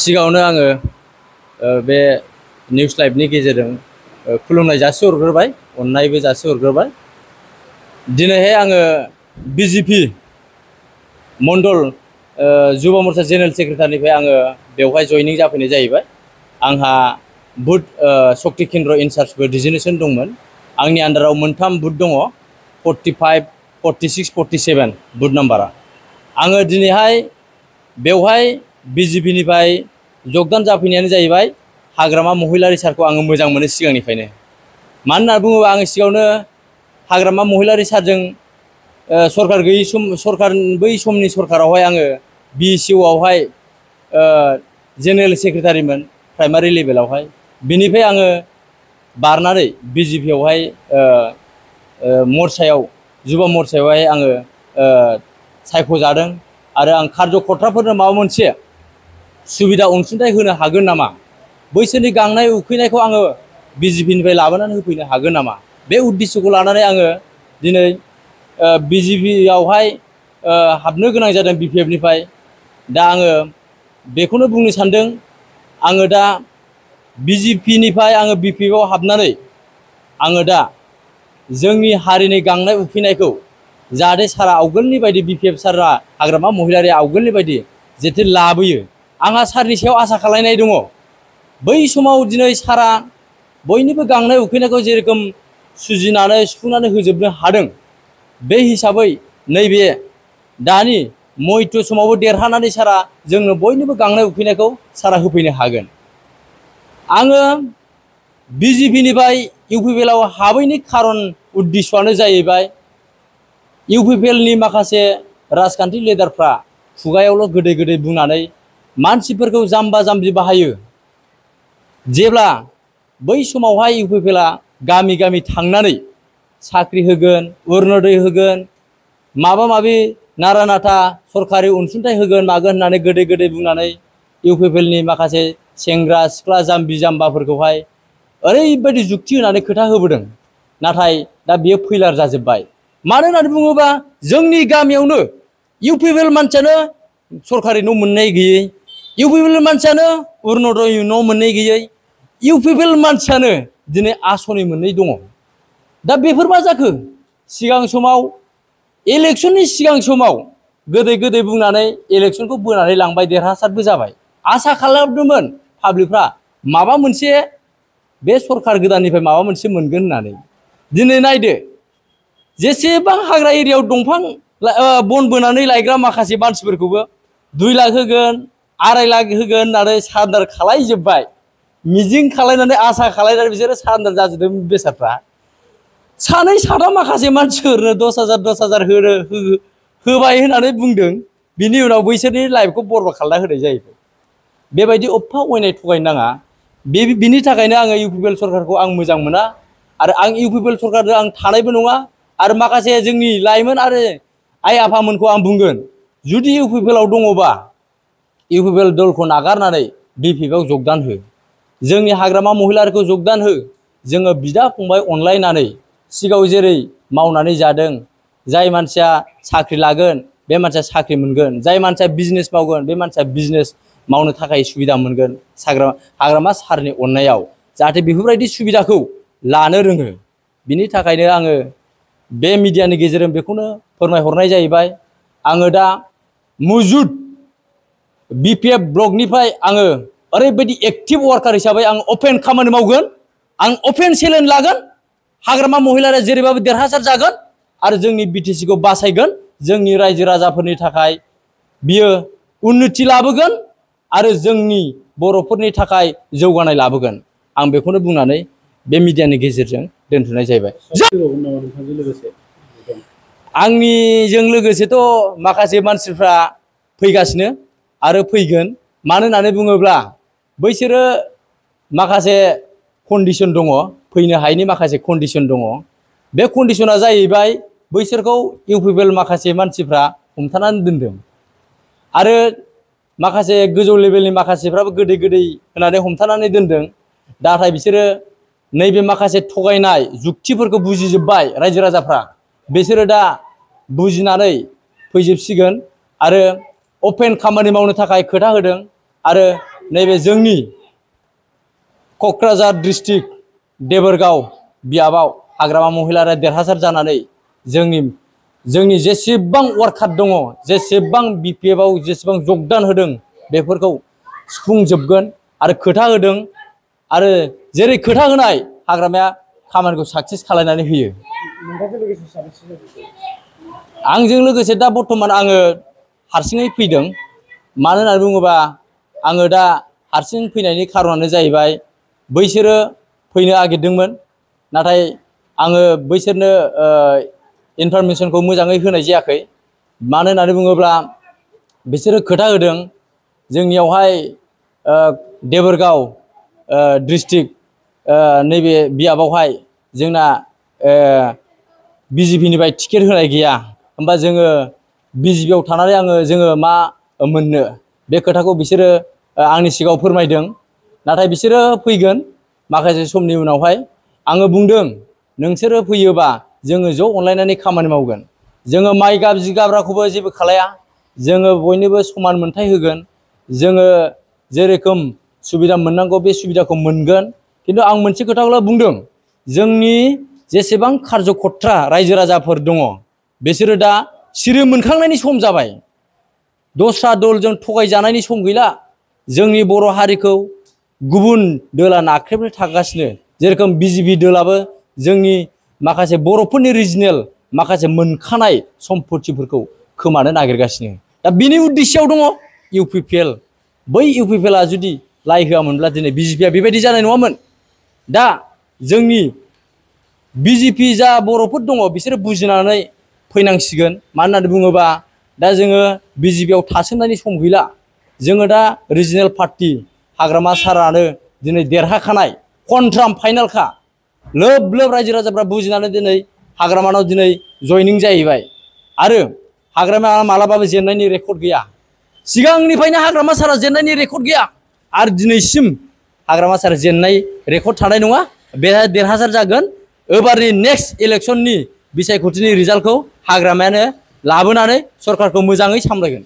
सिगाङावनो आङो बे निउस लाइभनि गेजेरजों खुलुमनाय जासिहरग्रोबाय, अननायबो जासिहरग्रोबाय। दिनैहाय आङो बिजेपि मण्डल युब मोर्चा जेनेरेल सेक्रेटारिनिफ्राय आङो बेवहाय जयनिं जाफैनाय जाहैबाय। आंहा बुथ शक्ति केन्द्र इनचार्जबो डिजिगनेसन दंमोन। आंनि आन्दाराव मोनथाम बुथ दङ, 45, 46, 47 बुथ नाम्बारा। आङो दिनैहाय बेवहाय बिजेपिनिफ्राय जगदान जाफैनायानो जाहैबाय हाग्रामा महिलारि सारखौ आङो मोजां मोनो सिगांनिफ्रायनो। मानो होनना बुङोबा आङो सिगाङावनो हाग्रामा महिलारि सारजों सरकार गैयै बै समनि सरकारावहाय आङो BCOआवहाय जेनेरेल सेक्रेटारिमोन प्राइमारि लेभेलावहाय। बिनिफ्राय आङो बारनानै बिजेपिआवहाय मर्चायाव युब मोर्चायावहाय आङो सायख'जादों आरो आं कार्यकर्ताफोरनो माबा मोनसे सुबिदा अनसुंथाइ होनो हागोन नामा, बैसोरनि गांनाय उखैनायखौ आङो बिजेपिनिफ्राय लाबोनानै होफैनो हागोन नामा, बे उद्देश्यखौ लानानै आङो दिनै बिजेपिआवहाय हाबनो गोनां जादों BPFनिफ्राय। दा आङो बेखौनो बुंनो सानदों, आङो दा बिजेपिनिफ्राय आङो BPFआव हाबनानै आङो दा जोंनि हारिनि गांनाय उखैनायखौ जाहाथे सारा आवगोलनि बायदि BPF सारा हाग्रामा महिलारि आवगोलनि बायदि जेथे लाबोयो, आंहा सारनि सायाव आसा खालायनाय दङ। बै समाव दिनै सारा बयनिबो गांनाय उखैनायखौ जेरोखोम सुजिनानै सुफुंनानै होजोबनो हादों, बे हिसाबै नैबे दानि मैथ्रु समावबो देरहानानै सारा जोंनो बयनिबो गांनाय उखैनायखौ सारा होफैनो हागोन। आङो बिजेपिनिफ्राय इउपिपिएलआव हाबैनि खारन उद्देश्यआनो जाहैबाय इउपिपिएलनि माखासे राजखान्थि लिडारफ्रा खुगायावल' गोदै गोदै बुंनानै मानसिफोरखौ जाम्बा जाम्बि बाहायो। जेब्ला बै समावहाय इउपिपिएलआ गामि गामि थांनानै साख्रि होगोन, अरुनदय होगोन, माबा माबि नारा नाथा सरकारि अनसुंथाइ होगोन मागोन होननानै गोदै गोदै बुंनानै इउपिपिएलनि माखासे सेंग्रा सिख्ला जाम्बि जाम्बाफोरखौहाय ओरैबायदि जुक्ति होनानै खोथा होबोदों। नाथाय दा बियो फैलार जाजोब्बाय। मानो होननानै बुङोबा जोंनि गामियावनो इउपिपिएल मानसियानो सरकारि न' मोननाय गैयै, इउपिपिएल मानसियानो अरुनदय न' मोननाय गैयै, इउपिपिएल मानसियानो दिनै आसनि मोननै दङ। दा बेफोर मा जाखो? सिगां समाव इलेक्सननि सिगां समाव गोदै गोदै बुंनानै इलेक्सनखौ बोनानै लांबाय, देरहासारबो जाबाय। आसा खालामदोंमोन पाब्लिकफ्रा माबा मोनसे बे सरकार गोदाननिफ्राय माबा मोनसे मोनगोन होननानै। दिनै नायदो, जेसेबां हाग्रा एरियायाव दंफां बन बोनानै लायग्रा माखासे मानसिफोरखौबो 2 लाख होगोन, 2.5 लाख होगोन होननानै सारेन्डार खालायजोब्बाय। मिजिं खालायनानै आसा खालायनानै बिसोरो सारेन्डार जाजोबदों बेसादफ्रा। सानै साथाम माखासे मानसिफोरनो 10,000 होबाय होननानै बुंदों, बिनि उनाव बैसोरनि लाइफखौ बरबाद खालामना होनाय जायो। बेबायदि अफा अयनाय थगायनो नाङा। बिनि थाखायनो आङो इउपिपिएल सरकारखौ आं मोजां मोना आरो आं इउपिपिएल सरकारजों आं थानायबो नङा। आरो माखासे जोंनि लाइमोन आरो आइ आफामोनखौ आं बुंगोन, जुदि इउपिपिएलआव दङबा इउपिपिएल दलखौ नागारनानै BPFआव जगदान हो, जोंनि हाग्रामा महिलारिखौ जगदान हो। जोङो बिदा फंबाय अनलायनानै सिगाङाव जेरै मावनानै जादों, जाय मानसिया साख्रि लागोन बे मानसिया साख्रि मोनगोन, जाय मानसिया बिजनेस मावगोन बे मानसिया बिजनेस मावनो थाखाय सुबिदा मोनगोन हाग्रामा सारनि अननायाव। जाहाथे बेफोरबायदि सुबिदाखौ लानो रोङो, बिनि थाखायनो आङो बे मिडियानि गेजेरजों बेखौनो फोरमायहरनाय जाहैबाय। आङो दा मुजुद BPF ब्लकनिफ्राय आङो ओरैबायदि एक्टिभ वार्कार हिसाबै आं अपेन खामानि मावगोन, आं अपेन चेलेन्ज लागोन। हाग्रामा महिलारिया जेरैबाबो देरहासार जागोन आरो जोंनि BTCखौ बासायगोन। जोंनि रायजो राजाफोरनि थाखाय बियो उन्नति लाबोगोन आरो जोंनि बर'फोरनि थाखाय जौगानाय लाबोगोन। आं बेखौनो बुंनानै बे मिडियानि गेजेरजों दोनथ'नाय जाहैबाय। आंनिजों लोगोसेथ' माखासे मानसिफ्रा फैगासिनो आरो फैगोन। मानो होननानै बुङोब्ला बैसोरो माखासे कन्डिसन दङ, फैनो हायैनि माखासे कन्डिसन दङ। बे कन्डिसना जाहैबाय बैसोरखौ इउपिपिएल माखासे मानसिफ्रा हमथानानै दोनदों आरो माखासे गोजौ लेभेलनि माखासेफ्राबो गोदै गोदै होनानै हमथानानै दोनदों। नाथाय बिसोरो नैबे माखासे थगायनाय जुक्तिफोरखौ बुजिजोब्बाय रायजो राजाफ्रा। बिसोरो दा बुजिनानै फैजोबसिगोन आरो अपेन खामानि मावनो थाखाय खोथा होदों आरो नैबे जोंनि क'क्राझार डिस्ट्रिक्ट देबोरगाव बियाबाव हाग्रामा महिलारा देरहासार जानानै जोंनि जेसेबां वार्कार दङ, जेसेबां BPF आव जेसेबां योगदान होदों बेफोरखौ सुफुंजोबगोन आरो खोथा होदों आरो जेरै खोथा होनाय हाग्रामाया खामानिखौ साक्सेस खालामनानै होयो। आंजों लोगोसे दा बर्तमान आङो हारसिङै फैदों। मानो होननानै बुङोबा आङो दा हारसिं फैनायनि खारनानो जाहैबाय बैसोरो फैनो नागिरदोंमोन, नाथाय आङो बैसोरनो इनफरमेशनखौ मोजाङै होनाय जायाखै। मानो होननानै बुङोब्ला बिसोरो खोथा होदों जोंनियावहाय देबोरगाव डिस्ट्रिक्ट नैबे बियाबावहाय जोंना BJP निफ्राय टिकेट होनाय गैया, होमबा जोङो BJP आव थानानै जोङो मा मोननो, बे खोथाखौ बिसोरो आंनि सिगाङाव फोरमायदों। नाथाय बिसोरो फैगोन माखासे समनि उनावहाय। आङो बुंदों नोंसोरो फैयोबा जोङो ज' अनलायनानै खामानि मावगोन। जोङो माइ गाब जिगाब्राखौबो जेबो खालाया, जोङो बयनोबो समान मोनथाय होगोन। जोङो जेरोखोम सुबिदा मोननांगौ बे सुबिदाखौ मोनगोन। खिन्थु आं मोनसे खोथाखौल' बुंदों, जोंनि जेसेबां कार्यकर्ता रायजो राजाफोर दङ बिसोरो दा सिरि मोनखांनायनि सम जाबाय। दस्रा दलजों थगायजानायनि सम गैला। जोंनि बर' हारिखौ गुबुन दोला नाख्रेबनो थागासिनो, जेरोखोम BJP दोलाबो जोंनि माखासे बर'फोरनि रिजनेल माखासे मोनखानाय सम्पथिफोरखौ खोमानो नागिरगासिनो। दा बिनि उद्देश्यआव दङ UPPL। बै UPPLआ जुदि लाइ होआमोनब्ला दिनै BJP आ बेबायदि जानाय नङामोन। दा जोंनि BJP जा बर'फोर दङ बिसोरो बुजिनानै फैनांसिगोन। मानो होननानै बुङोबा दा जोङो BJP आव थासोमनायनि सम गैला। जोङो दा रिजनेल पार्टी हाग्रामा सारानो दिनै देरहाखानाय कनफार्म फाइनालखा। लोब लोब रायजो राजाफ्रा बुजिनानै दिनै हाग्रामानाव दिनै जयनिं जाहैबाय। आरो हाग्रामाया मालाबाबो जेननायनि रेकर्ड गैया। सिगांनिफ्रायनो हाग्रामा सारा जेननायनि रेकर्ड गैया आरो दिनैसिम हाग्रामा सारा जेननाय रेकर्ड थानाय नङा। बे देरहासार जागोन। एबारनि नेक्स्ट इलेक्शननि बिसायख'थिनि रिजाल्टखौ हाग्रामायानो लाबोनानै सरकारखौ मोजाङै सामलायगोन।